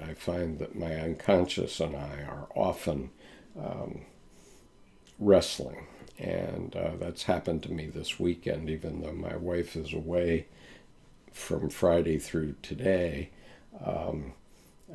I find that my unconscious and I are often wrestling. And that's happened to me this weekend, even though my wife is away from Friday through today.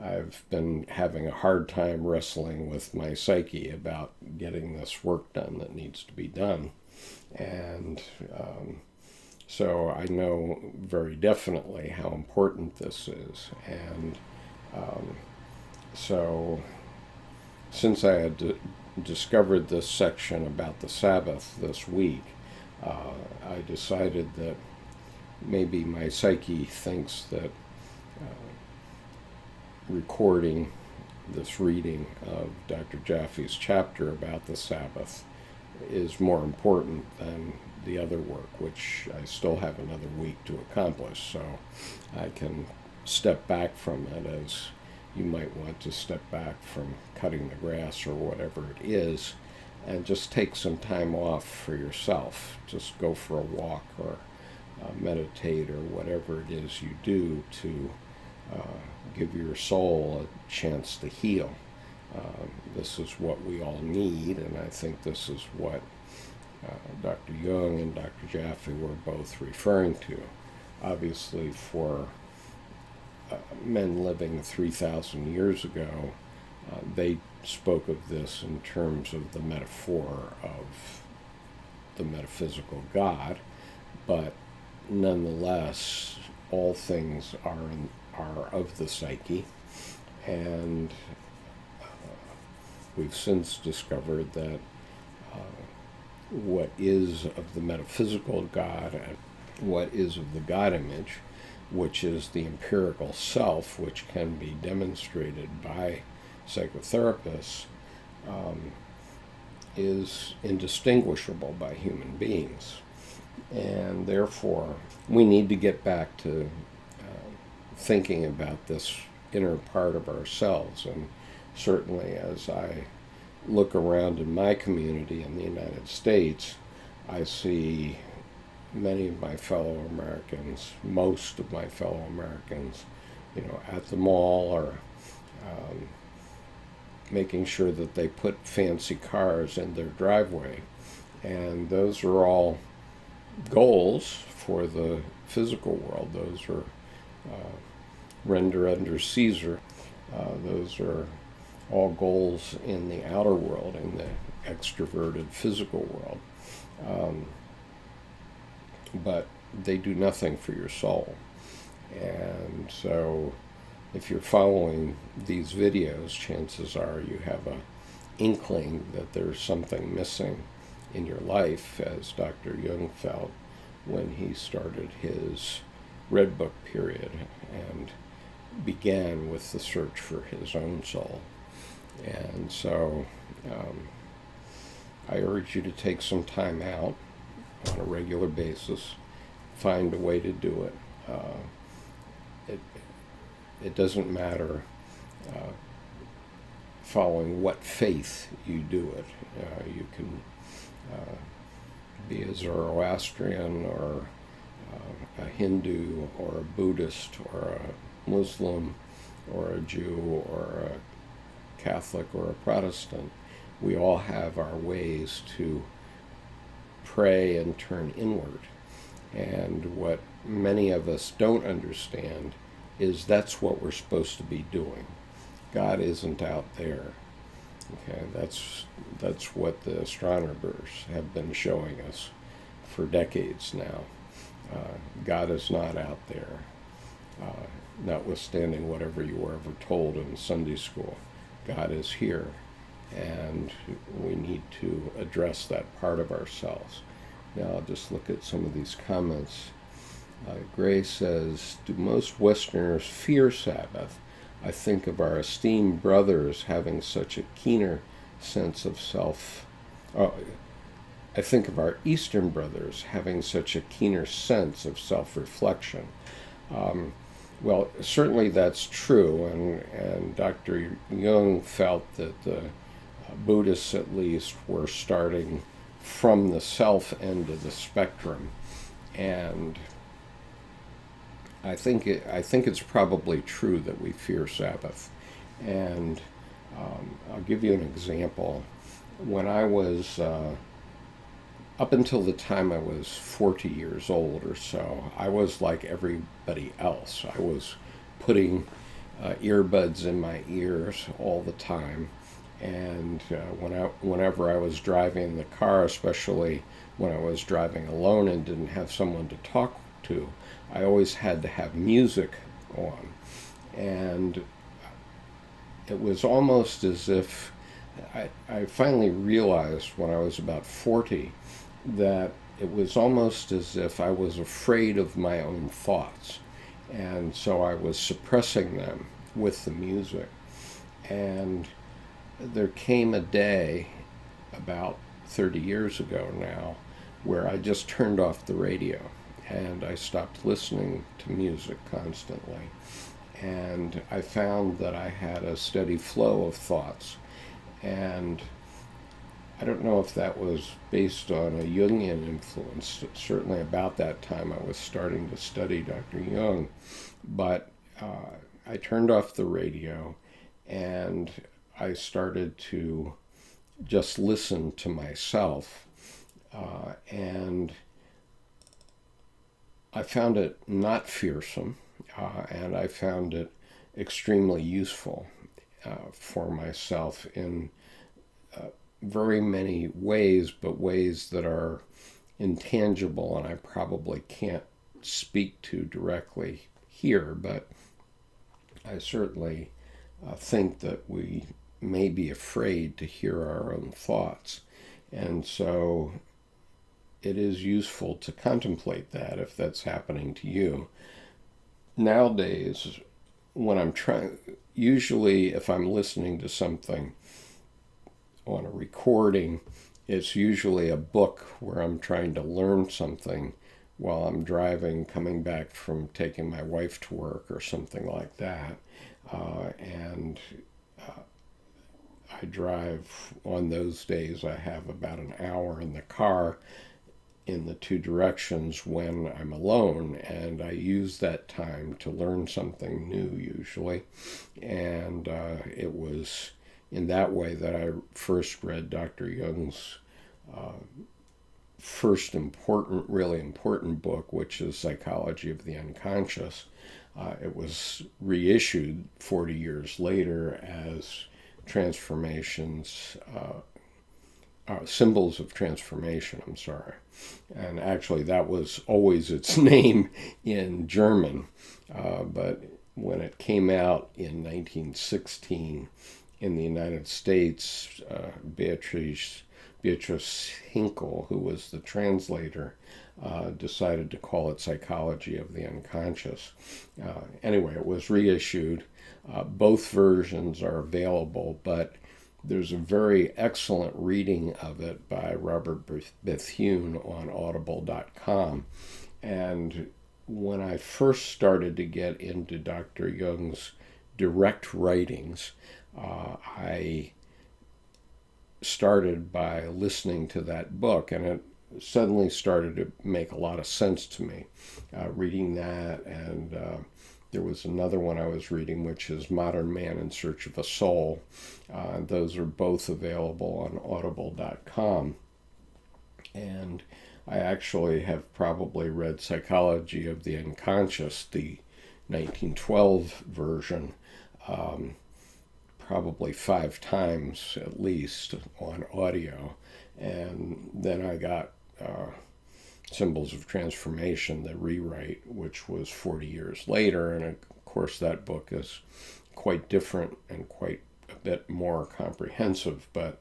I've been having a hard time wrestling with my psyche about getting this work done that needs to be done. And so I know very definitely how important this is. And so since I had discovered this section about the Sabbath this week, I decided that maybe my psyche thinks that recording this reading of Dr. Jaffe's chapter about the Sabbath is more important than the other work, which I still have another week to accomplish, so I can step back from it as you might want to step back from cutting the grass or whatever it is, and just take some time off for yourself. Just go for a walk or meditate or whatever it is you do to give your soul a chance to heal. This is what we all need, and I think this is what Dr. Jung and Dr. Jaffe were both referring to. Obviously, for men living 3,000 years ago, they spoke of this in terms of the metaphor of the metaphysical God, but nonetheless, all things are of the psyche, and we've since discovered that what is of the metaphysical God and what is of the God image, which is the empirical self, which can be demonstrated by psychotherapists, is indistinguishable by human beings. And therefore, we need to get back to thinking about this inner part of ourselves. And certainly as I look around in my community in the United States, I see many of my fellow Americans, most of my fellow Americans, at the mall or making sure that they put fancy cars in their driveway. And those are all goals for the physical world. Those are render under Caesar. Those are all goals in the outer world, in the extroverted physical world. But they do nothing for your soul. And so if you're following these videos, chances are you have an inkling that there's something missing in your life, as Dr. Jung felt when he started his Red Book period and began with the search for his own soul. And so I urge you to take some time out on a regular basis, find a way to do it. It doesn't matter following what faith you do it. You can be a Zoroastrian or a Hindu or a Buddhist or a Muslim or a Jew or a Catholic or a Protestant. We all have our ways to pray and turn inward. And what many of us don't understand is that's what we're supposed to be doing. God isn't out there. Okay, that's what the astronomers have been showing us for decades now. God is not out there, notwithstanding whatever you were ever told in Sunday school. God is here, and we need to address that part of ourselves. Now I'll just look at some of these comments. Gray says, do most Westerners fear Sabbath? I think of our esteemed brothers having such a keener sense of self. I think of our Eastern brothers having such a keener sense of self-reflection. Well, certainly that's true, and Dr. Jung felt that the Buddhists, at least, were starting from the self end of the spectrum, and I think it's probably true that we fear Sabbath. And I'll give you an example. When I was, up until the time I was 40 years old or so, I was like everybody else. I was putting earbuds in my ears all the time. And whenever I was driving the car, especially when I was driving alone and didn't have someone to talk to, I always had to have music on. And it was almost as if I finally realized when I was about 40 that it was almost as if I was afraid of my own thoughts. And so I was suppressing them with the music. And there came a day about 30 years ago now where I just turned off the radio and I stopped listening to music constantly. And I found that I had a steady flow of thoughts. And I don't know if that was based on a Jungian influence. Certainly, about that time, I was starting to study Dr. Jung. But I turned off the radio and I started to just listen to myself. And I found it not fearsome, and I found it extremely useful for myself in very many ways, but ways that are intangible and I probably can't speak to directly here, but I certainly think that we may be afraid to hear our own thoughts. And so it is useful to contemplate that if that's happening to you. Nowadays, when I'm trying, usually if I'm listening to something on a recording, it's usually a book where I'm trying to learn something while I'm driving, coming back from taking my wife to work or something like that. And I drive, on those days, I have about an hour in the car in the two directions when I'm alone, and I use that time to learn something new usually. And it was in that way that I first read Dr. Jung's first important, really important book, which is Psychology of the Unconscious. It was reissued 40 years later as Transformations, Symbols of Transformation, I'm sorry. And actually, that was always its name in German. But when it came out in 1916 in the United States, Beatrice Hinkle, who was the translator, decided to call it Psychology of the Unconscious. Anyway, it was reissued. Both versions are available, but there's a very excellent reading of it by Robert Bethune on audible.com. And when I first started to get into Dr. Jung's direct writings, I started by listening to that book, and it suddenly started to make a lot of sense to me, reading that. And there was another one I was reading, which is Modern Man in Search of a Soul. Those are both available on audible.com. And I actually have probably read Psychology of the Unconscious, the 1912 version, probably 5 times at least on audio. And then I got Symbols of Transformation, the rewrite, which was 40 years later. And of course, that book is quite different and quite a bit more comprehensive. But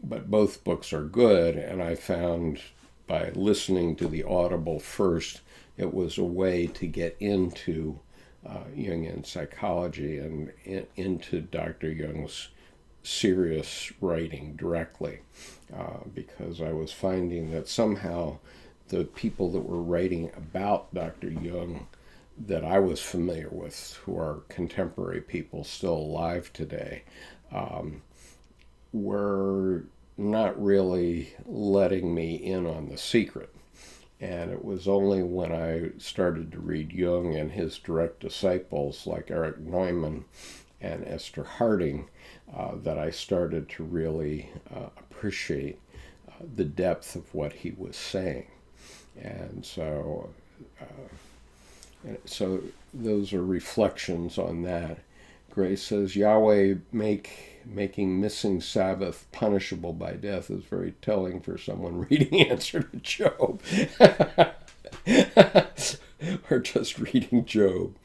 both books are good. And I found by listening to the Audible first, it was a way to get into Jungian psychology and into Dr. Jung's serious writing directly, because I was finding that somehow the people that were writing about Dr. Jung that I was familiar with, who are contemporary people still alive today, were not really letting me in on the secret. And it was only when I started to read Jung and his direct disciples like Erich Neumann and Esther Harding that I started to really appreciate the depth of what he was saying. And so those are reflections on that. Grace says, Yahweh making missing Sabbath punishable by death is very telling for someone reading Answer to Job. Or just reading Job.